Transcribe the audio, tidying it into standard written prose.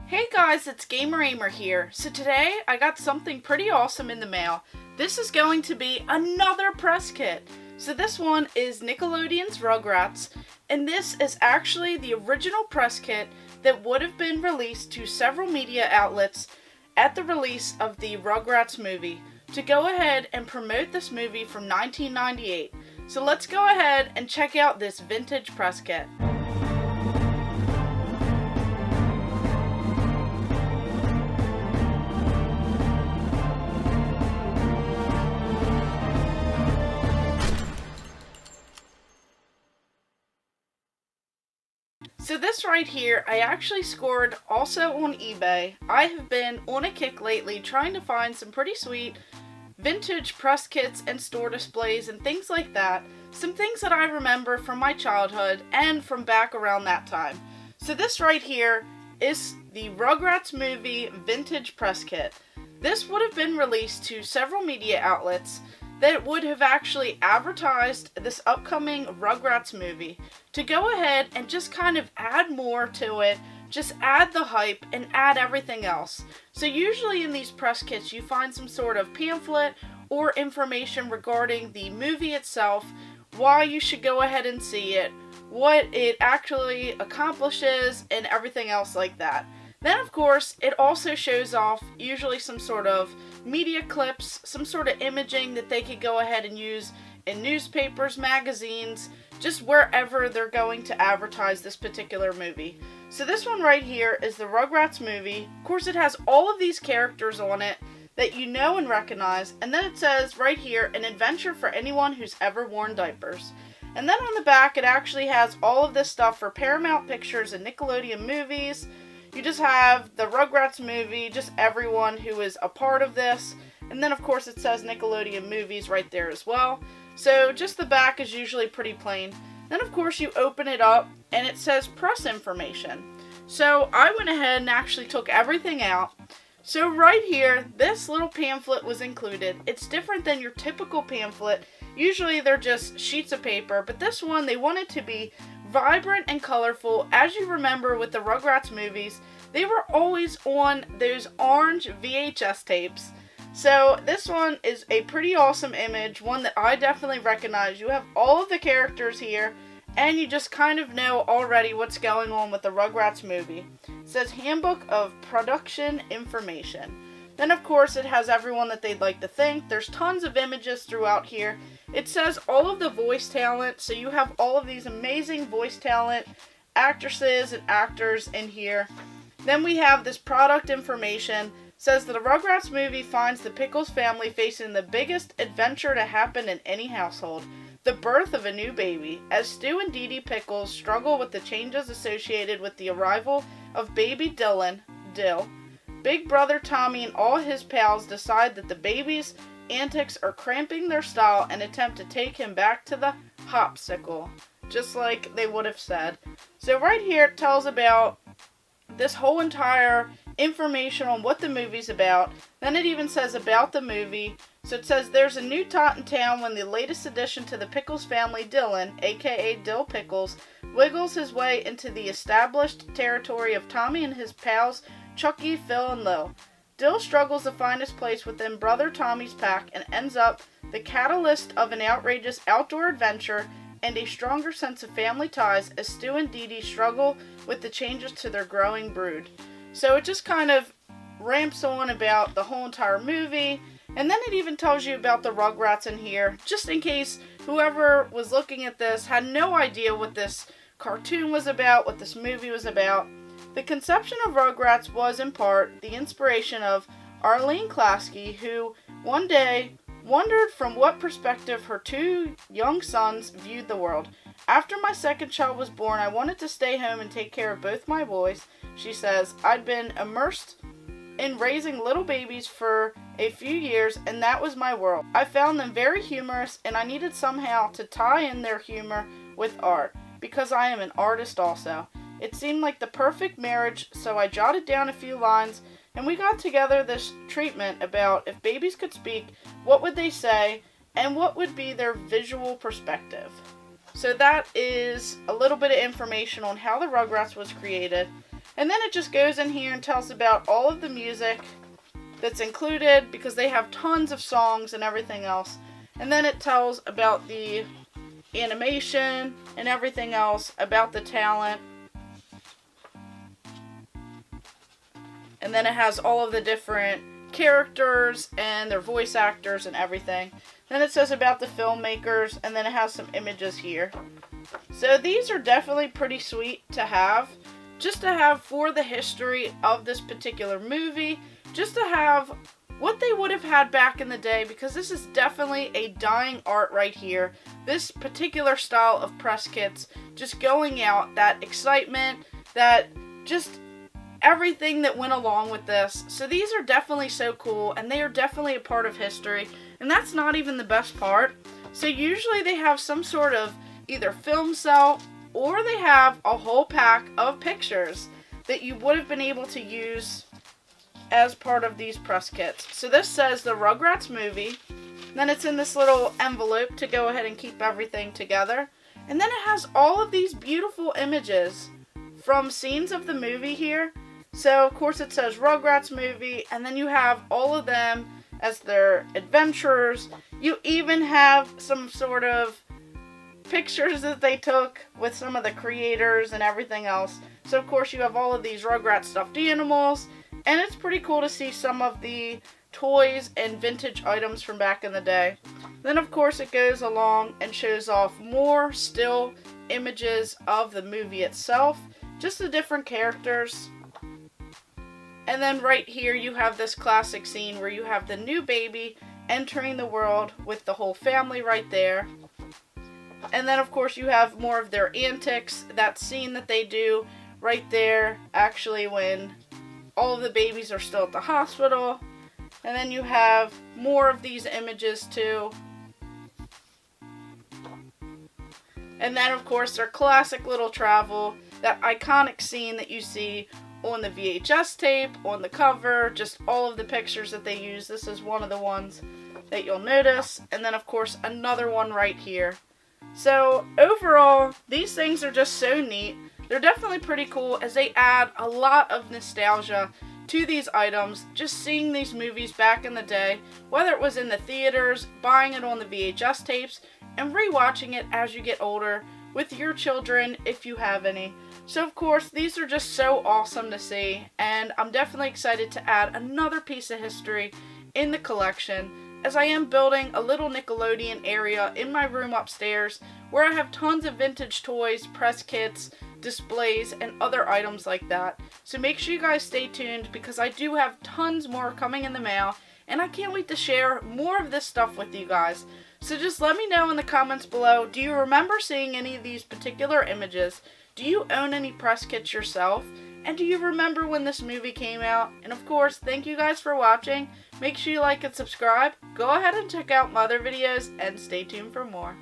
Hey guys, it's Gamer Ahmer here. So today I got something pretty awesome in the mail. This is going to be another press kit. So this one is Nickelodeon's Rugrats, and this is actually the original press kit that would have been released to several media outlets at the release of the Rugrats movie to go ahead and promote this movie from 1998. So let's go ahead and check out this vintage press kit. So this right here, I actually scored also on eBay. I have been on a kick lately trying to find some pretty sweet vintage press kits and store displays and things like that. Some things that I remember from my childhood and from back around that time. So this right here is the Rugrats movie vintage press kit. This would have been released to several media outlets that would have actually advertised this upcoming Rugrats movie to go ahead and just kind of add more to it, just add the hype and add everything else. So usually in these press kits you find some sort of pamphlet or information regarding the movie itself, why you should go ahead and see it, what it actually accomplishes, and everything else like that. Then of course it also shows off usually some sort of media clips, some sort of imaging that they could go ahead and use in newspapers, magazines, just wherever they're going to advertise this particular movie. So this one right here is the Rugrats movie. Of course it has all of these characters on it that you know and recognize, and then it says right here, an adventure for anyone who's ever worn diapers. And then on the back it actually has all of this stuff for Paramount Pictures and Nickelodeon movies. You just have the Rugrats movie, just everyone who is a part of this. And then of course it says Nickelodeon movies right there as well. So just the back is usually pretty plain. Then of course you open it up and it says press information. So I went ahead and actually took everything out. So right here, this little pamphlet was included. It's different than your typical pamphlet. Usually they're just sheets of paper, but this one they wanted to be vibrant and colorful. As you remember with the Rugrats movies, they were always on those orange VHS tapes. So this one is a pretty awesome image, one that I definitely recognize. You have all of the characters here, and you just kind of know already what's going on with the Rugrats movie. It says Handbook of Production Information. Then of course it has everyone that they'd like to thank. There's tons of images throughout here. It says all of the voice talent, so you have all of these amazing voice talent, actresses and actors in here. Then we have this product information. It says that the Rugrats movie finds the Pickles family facing the biggest adventure to happen in any household, the birth of a new baby, as Stu and Dee Dee Pickles struggle with the changes associated with the arrival of baby Dylan, Dill. Big brother Tommy and all his pals decide that the baby's antics are cramping their style and attempt to take him back to the hopsicle, just like they would have said. So right here it tells about this whole entire information on what the movie's about. Then it even says about the movie. So it says there's a new tot in town when the latest addition to the Pickles family, Dylan, aka Dill Pickles, wiggles his way into the established territory of Tommy and his pals Chucky, Phil, and Lil. Dill struggles to find his place within Brother Tommy's pack and ends up the catalyst of an outrageous outdoor adventure and a stronger sense of family ties as Stu and Dee Dee struggle with the changes to their growing brood. So it just kind of ramps on about the whole entire movie, and then it even tells you about the Rugrats in here, just in case whoever was looking at this had no idea what this cartoon was about, what this movie was about. The conception of Rugrats was, in part, the inspiration of Arlene Klasky, who one day wondered from what perspective her two young sons viewed the world. After my second child was born, I wanted to stay home and take care of both my boys, she says. I'd been immersed in raising little babies for a few years, and that was my world. I found them very humorous, and I needed somehow to tie in their humor with art, because I am an artist also. It seemed like the perfect marriage, so I jotted down a few lines, and we got together this treatment about if babies could speak, what would they say, and what would be their visual perspective. So that is a little bit of information on how the Rugrats was created. And then it just goes in here and tells about all of the music that's included, because they have tons of songs and everything else. And then it tells about the animation and everything else, about the talent. And then it has all of the different characters and their voice actors and everything. Then it says about the filmmakers, and then it has some images here. So these are definitely pretty sweet to have. Just to have for the history of this particular movie. Just to have what they would have had back in the day, because this is definitely a dying art right here. This particular style of press kits, just going out, that excitement, that just everything that went along with this. So these are definitely so cool, and they are definitely a part of history. And that's not even the best part. So usually they have some sort of either film cell, or they have a whole pack of pictures that you would have been able to use as part of these press kits. So this says the Rugrats movie. Then it's in this little envelope to go ahead and keep everything together. And then it has all of these beautiful images from scenes of the movie here. So of course it says Rugrats movie, and then you have all of them as their adventures. You even have some sort of pictures that they took with some of the creators and everything else. So of course you have all of these Rugrats stuffed animals, and it's pretty cool to see some of the toys and vintage items from back in the day. Then of course it goes along and shows off more still images of the movie itself, just the different characters. And then right here you have this classic scene where you have the new baby entering the world with the whole family right there. And then of course you have more of their antics, that scene that they do right there, actually when all of the babies are still at the hospital. And then you have more of these images too. And then of course their classic little travel, that iconic scene that you see on the VHS tape, on the cover, just all of the pictures that they use. This is one of the ones that you'll notice. And then of course another one right here. So overall, these things are just so neat. They're definitely pretty cool, as they add a lot of nostalgia to these items. Just seeing these movies back in the day, whether it was in the theaters, buying it on the VHS tapes, and rewatching it as you get older with your children if you have any. So of course, these are just so awesome to see, and I'm definitely excited to add another piece of history in the collection, as I am building a little Nickelodeon area in my room upstairs where I have tons of vintage toys, press kits, displays, and other items like that. So make sure you guys stay tuned, because I do have tons more coming in the mail, and I can't wait to share more of this stuff with you guys. So just let me know in the comments below, do you remember seeing any of these particular images? Do you own any press kits yourself? And do you remember when this movie came out? And of course, thank you guys for watching. Make sure you like and subscribe. Go ahead and check out my other videos, and stay tuned for more.